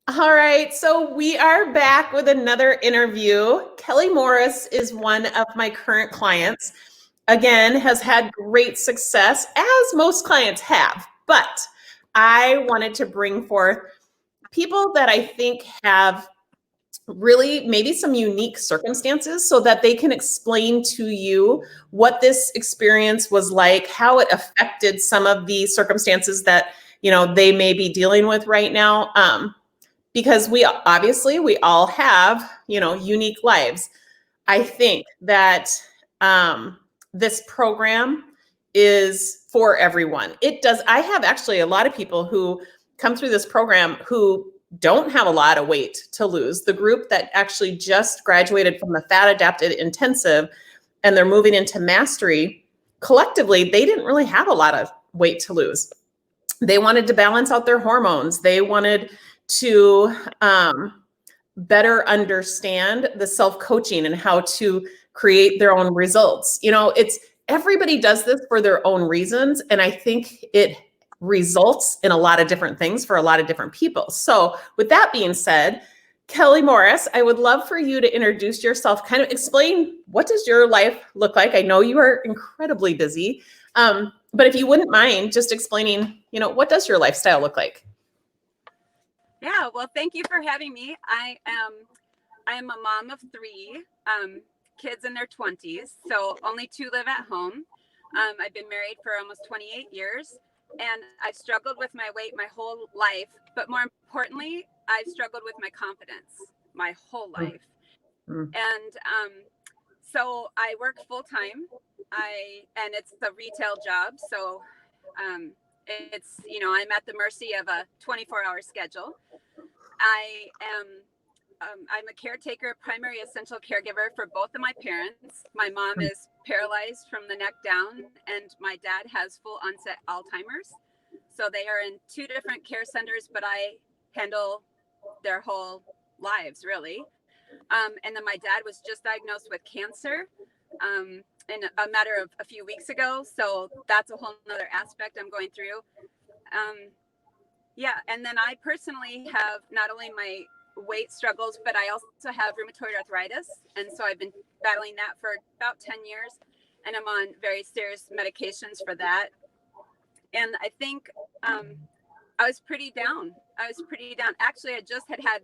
All right, so we are back with another interview. Kelly Morris is one of my current clients. Again, has had great success, as most clients have. But I wanted to bring forth people that I think have really maybe some unique circumstances so that they can explain to you what this experience was like, how it affected some of the circumstances that they may be dealing with right now. Because we all have unique lives. I think that um, this program is for everyone. It does. I have actually a lot of people who come through this program who don't have a lot of weight to lose. The group that actually just graduated from the fat adapted intensive and they're moving into mastery, collectively, they didn't really have a lot of weight to lose. They wanted to balance out their hormones. They wanted to better understand the self-coaching and how to create their own results. It's everybody does this for their own reasons. And I think it results in a lot of different things for a lot of different people. So with that being said, Kelly Morris, I would love for you to introduce yourself, kind of explain what does your life look like? I know you are incredibly busy, but if you wouldn't mind just explaining, what does your lifestyle look like? Yeah, well, thank you for having me. I am a mom of three kids in their 20s, so only two live at home. I've been married for almost 28 years, and I've struggled with my weight my whole life. But more importantly, I've struggled with my confidence my whole life. And so I work full time. And it's a retail job, so it's I'm at the mercy of a 24-hour schedule. I am I'm a caretaker, primary essential caregiver for both of my parents. My mom is paralyzed from the neck down, and my dad has full onset Alzheimer's. So they are in two different care centers, but I handle their whole lives, really. And then my dad was just diagnosed with cancer in a matter of a few weeks ago. So that's a whole nother aspect I'm going through. Yeah, and then I personally have not only my weight struggles, but I also have rheumatoid arthritis. And so I've been battling that for about 10 years, and I'm on very serious medications for that. And I think I was pretty down. Actually, I just had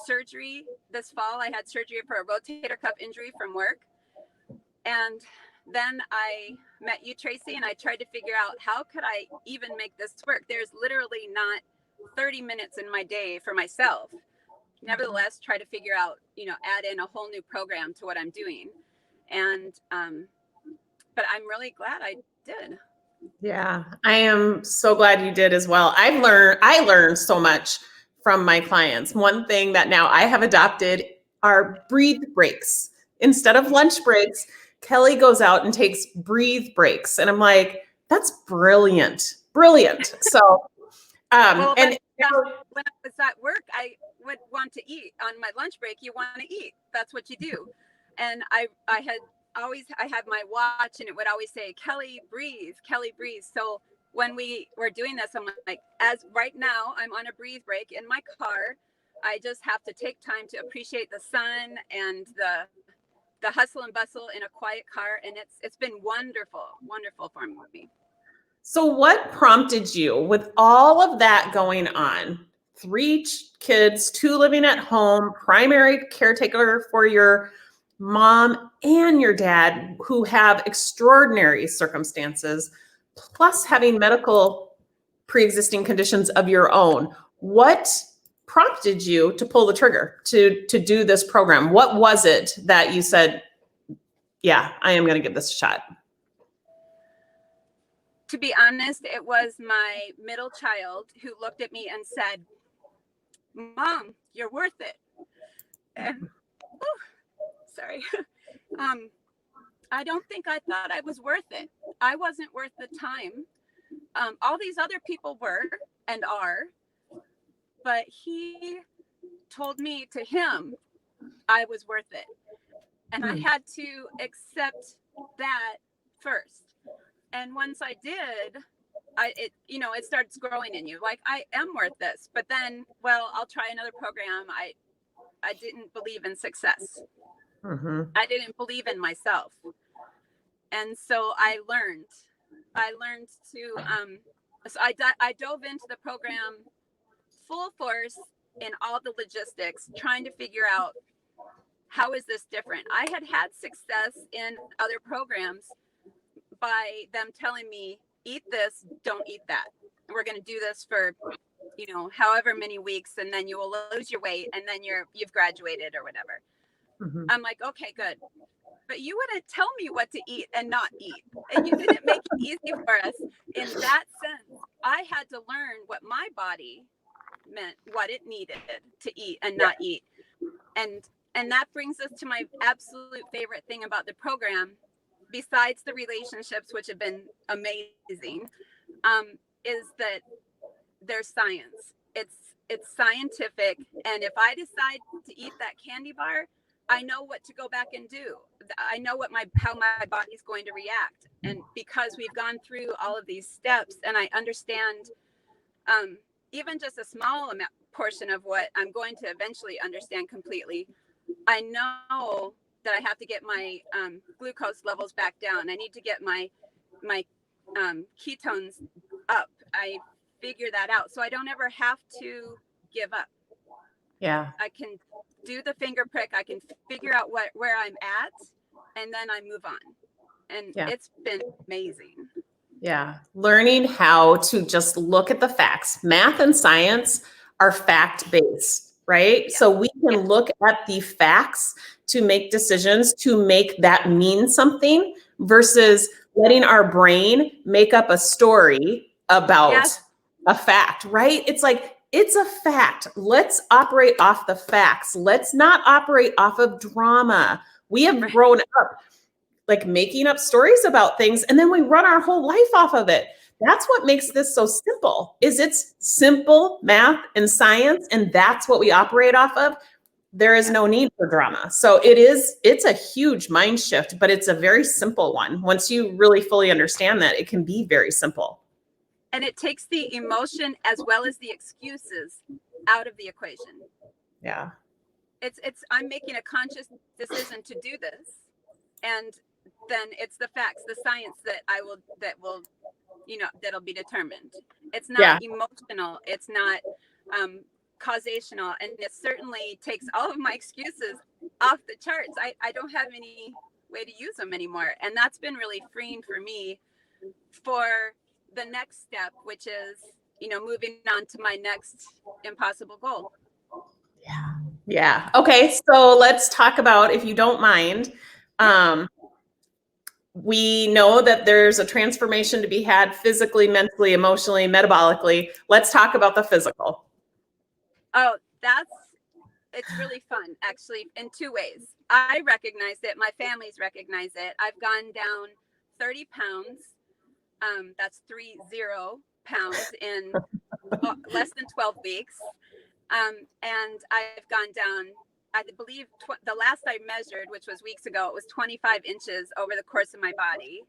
surgery this fall. I had surgery for a rotator cuff injury from work. And then I met you, Tracy, and I tried to figure out how could I even make this work. There's literally not 30 minutes in my day for myself. Nevertheless, try to figure out, add in a whole new program to what I'm doing. And, but I'm really glad I did. Yeah, I am so glad you did as well. I learned so much from my clients. One thing that now I have adopted are breathe breaks. Instead of lunch breaks, Kelly goes out and takes breathe breaks. And I'm like, that's brilliant. Brilliant. So well, and when I was at work, I would want to eat on my lunch break. You want to eat. That's what you do. And I had my watch, and it would always say, Kelly, breathe, Kelly, breathe. So when we were doing this, I'm like, as right now I'm on a breathe break in my car. I just have to take time to appreciate the sun and the hustle and bustle in a quiet car. And it's been wonderful for me. So what prompted you with all of that going on? Three kids, two living at home, primary caretaker for your mom and your dad who have extraordinary circumstances, plus having medical pre-existing conditions of your own. What prompted you to pull the trigger to do this program? What was it that you said, yeah, I am going to give this a shot? To be honest, it was my middle child who looked at me and said, Mom, you're worth it. And sorry. I don't think I thought I was worth it. I wasn't worth the time. All these other people were and are, but he told me to him I was worth it. And I had to accept that first. And once I did, it starts growing in you. Like, I am worth this. But then, well, I'll try another program. I didn't believe in success. Mm-hmm. I didn't believe in myself. And so I learned to, so I dove into the program full force in all the logistics, trying to figure out, how is this different? I had success in other programs by them telling me, eat this, don't eat that. We're going to do this for, however many weeks, and then you will lose your weight, and then you've graduated or whatever. Mm-hmm. I'm like, okay, good. But you wouldn't tell me what to eat and not eat. And you didn't make it easy for us in that sense. I had to learn what my body meant, what it needed to eat and not eat. And that brings us to my absolute favorite thing about the program, besides the relationships, which have been amazing, is that there's science. It's scientific. And if I decide to eat that candy bar, I know what to go back and do. I know how my body's going to react. And because we've gone through all of these steps, and I understand even just a small portion of what I'm going to eventually understand completely, I know that I have to get my glucose levels back down. I need to get my ketones up. I figure that out, so I don't ever have to give up. Yeah. I can do the finger prick. I can figure out where I'm at, and then I move on. And it's been amazing. Yeah. Learning how to just look at the facts. Math and science are fact-based, right? Yeah. So we can look at the facts to make decisions, to make that mean something, versus letting our brain make up a story about a fact, right? It's like, it's a fact. Let's operate off the facts. Let's not operate off of drama. We have grown up like making up stories about things, and then we run our whole life off of it. That's what makes this so simple, is it's simple math and science, and that's what we operate off of. There is no need for drama. So it's a huge mind shift, but it's a very simple one. Once you really fully understand that, it can be very simple. And it takes the emotion as well as the excuses out of the equation. Yeah. I'm making a conscious decision to do this. And then it's the facts, the science that'll be determined. It's not emotional. It's not causational. And it certainly takes all of my excuses off the charts. I don't have any way to use them anymore. And that's been really freeing for me for the next step, which is, moving on to my next impossible goal. Yeah. Yeah. Okay. So let's talk about, if you don't mind, we know that there's a transformation to be had physically, mentally, emotionally, metabolically. Let's talk about the physical. Oh, it's really fun, actually, in two ways. I recognize it. My family's recognize it. I've gone down 30 pounds. That's 30 pounds in less than 12 weeks. And I've gone down, I believe the last I measured, which was weeks ago, it was 25 inches over the course of my body.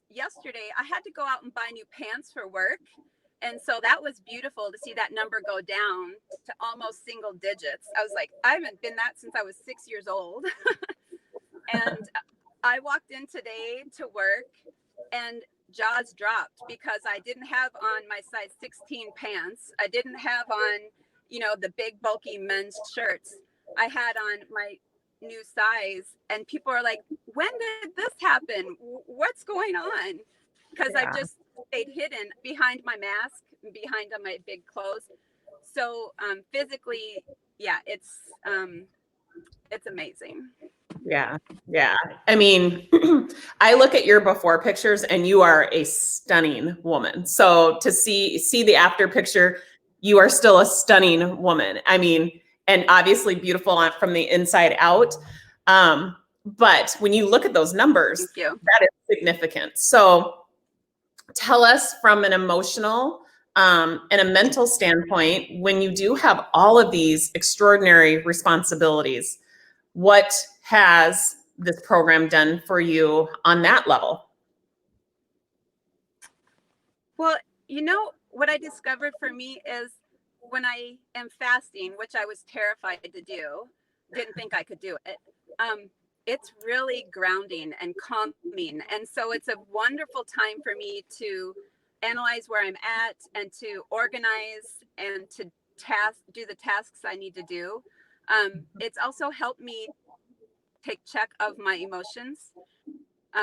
Yesterday I had to go out and buy new pants for work. And so that was beautiful to see that number go down to almost single digits. I was like, I haven't been that since I was 6 years old. And I walked in today to work and jaws dropped because I didn't have on my size 16 pants. I didn't have on, the big bulky men's shirts. I had on my new size, and people are like, when did this happen? What's going on? Because I just stayed hidden behind my mask, behind my big clothes. So physically, it's amazing. Yeah. Yeah. I mean, I look at your before pictures and you are a stunning woman. So to see the after picture, you are still a stunning woman. I mean, and obviously beautiful from the inside out. But when you look at those numbers, that is significant. So tell us from an emotional and a mental standpoint, when you do have all of these extraordinary responsibilities, what has this program done for you on that level? what I discovered for me is when I am fasting, which I was terrified to do, didn't think I could do it. It's really grounding and calming. And so it's a wonderful time for me to analyze where I'm at and to organize and to do the tasks I need to do. It's also helped me take check of my emotions,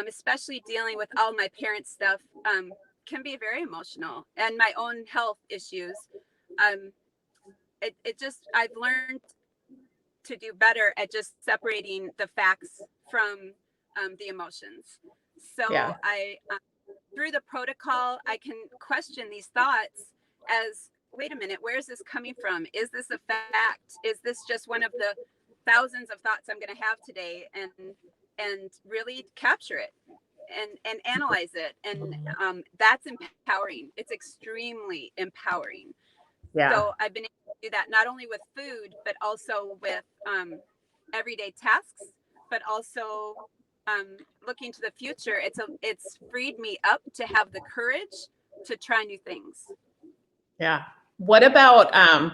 especially dealing with all my parents' stuff. Can be very emotional, and my own health issues. Um, it just, I've learned to do better at just separating the facts from the emotions. So Yeah. through the protocol, I can question these thoughts as, wait a minute, where is this coming from? Is this a fact? Is this just one of the thousands of thoughts I'm going to have today? And really capture it and analyze it. And that's empowering. It's extremely empowering. Yeah. So I've been able to do that not only with food, but also with everyday tasks, but also looking to the future. It's freed me up to have the courage to try new things. Yeah. What about I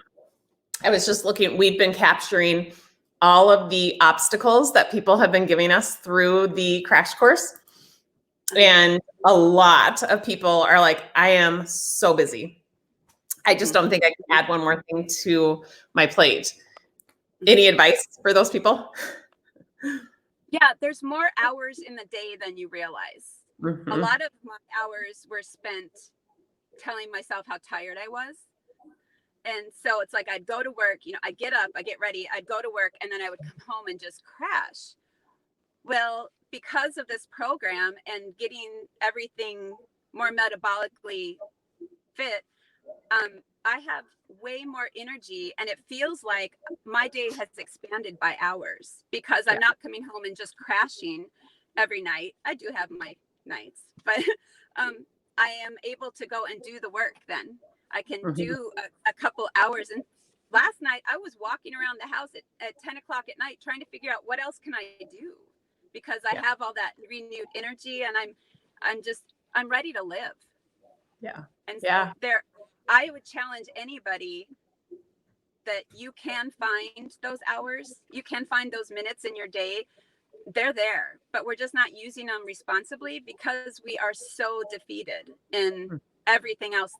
was just looking, we've been capturing all of the obstacles that people have been giving us through the crash course. And a lot of people are like, I am so busy. I just don't think I can add one more thing to my plate. Any advice for those people? Yeah, there's more hours in the day than you realize. A Mm-hmm. lot of my hours were spent telling myself how tired I was. And so it's like I'd go to work, I'd get up, I'd get ready, I'd go to work, and then I would come home and just crash. Well, because of this program and getting everything more metabolically fit, I have way more energy, and it feels like my day has expanded by hours because I'm not coming home and just crashing every night. I do have my nights, but I am able to go and do the work then. I can do a couple hours. And last night I was walking around the house at 10 o'clock at night trying to figure out what else can I do, because I have all that renewed energy, and I'm ready to live. Yeah. And so Yeah. I would challenge anybody that you can find those hours, you can find those minutes in your day. They're there, but we're just not using them responsibly because we are so defeated in everything else.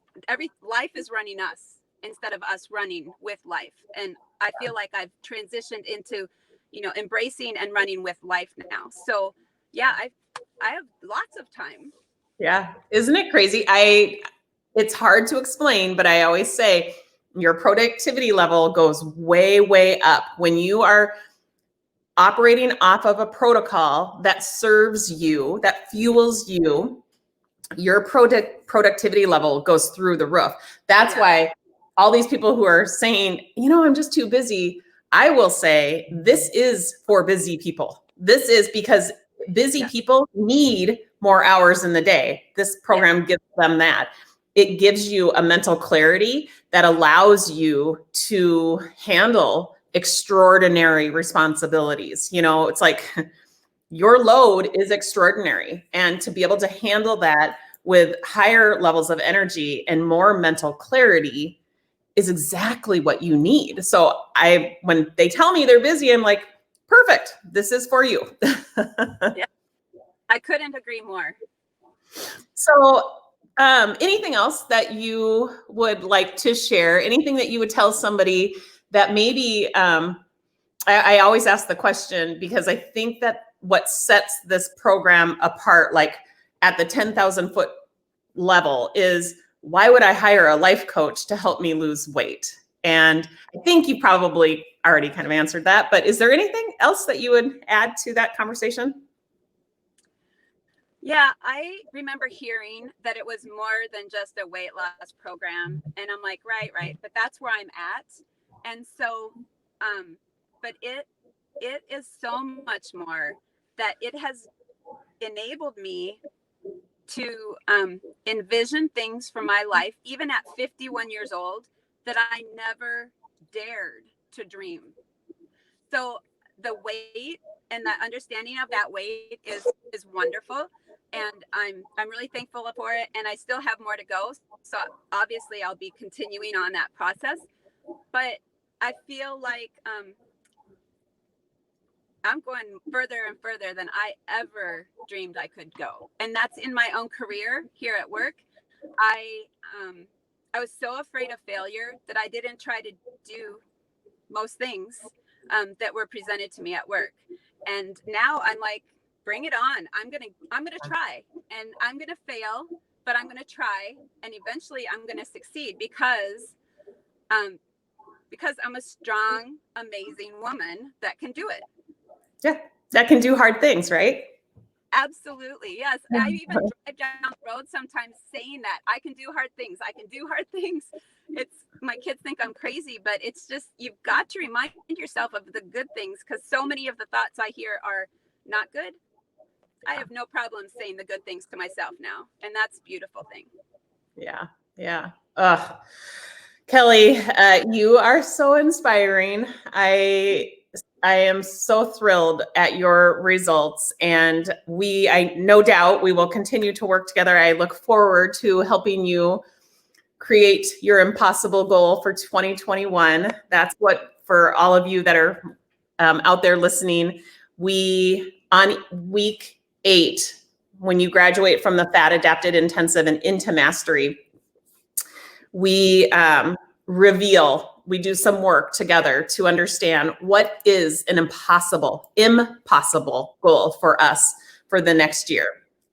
Life is running us instead of us running with life. And I feel like I've transitioned into, embracing and running with life now. So yeah, I have lots of time. Yeah. Isn't it crazy? It's hard to explain, but I always say your productivity level goes way, way up when you are operating off of a protocol that serves you, that fuels you. Your productivity level goes through the roof. That's why all these people who are saying, I'm just too busy, I will say this is for busy people. This is because busy people need more hours in the day. This program gives them that. It gives you a mental clarity that allows you to handle extraordinary responsibilities. It's like your load is extraordinary. And to be able to handle that with higher levels of energy and more mental clarity is exactly what you need. So when they tell me they're busy, I'm like, perfect. This is for you. Yeah, I couldn't agree more. So, anything else that you would like to share? Anything that you would tell somebody that maybe, I always ask the question because I think that what sets this program apart, like at the 10,000 foot level, is why would I hire a life coach to help me lose weight? And I think you probably already kind of answered that, but is there anything else that you would add to that conversation? Yeah, I remember hearing that it was more than just a weight loss program. And I'm like, right. But that's where I'm at. And so, but it is so much more, that it has enabled me to envision things for my life, even at 51 years old, that I never dared to dream. So the weight and the understanding of that weight is wonderful. and I'm really thankful for it. And I still have more to go. So obviously I'll be continuing on that process, but I feel like I'm going further and further than I ever dreamed I could go. And that's in my own career here at work. I I was so afraid of failure that I didn't try to do most things that were presented to me at work. And now I'm like, bring it on. I'm gonna try, and I'm gonna fail, but I'm gonna try, and eventually I'm gonna succeed um, because I'm a strong, amazing woman that can do it. Yeah, that can do hard things, right? Absolutely. Yes. I even drive down the road sometimes saying that I can do hard things. I can do hard things. It's my kids think I'm crazy, but it's just you've got to remind yourself of the good things because so many of the thoughts I hear are not good. I have no problem saying the good things to myself now. And that's a beautiful thing. Yeah. Yeah. Ugh. Kelly, you are so inspiring. I am so thrilled at your results, and I no doubt we will continue to work together. I look forward to helping you create your impossible goal for 2021. That's what, for all of you that are out there listening, we on week 8, when you graduate from the Fat Adapted Intensive and into Mastery, we we do some work together to understand what is an impossible goal for us for the next year.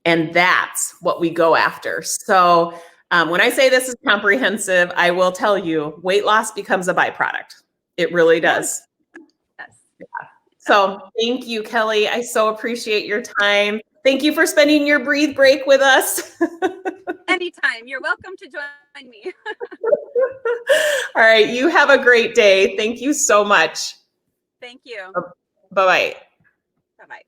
And that's what we go after. So when I say this is comprehensive, I will tell you weight loss becomes a byproduct. It really does. Yes. So thank you, Kelly. I so appreciate your time. Thank you for spending your breathe break with us. Anytime. You're welcome to join me. All right. You have a great day. Thank you so much. Thank you. Bye-bye. Bye-bye.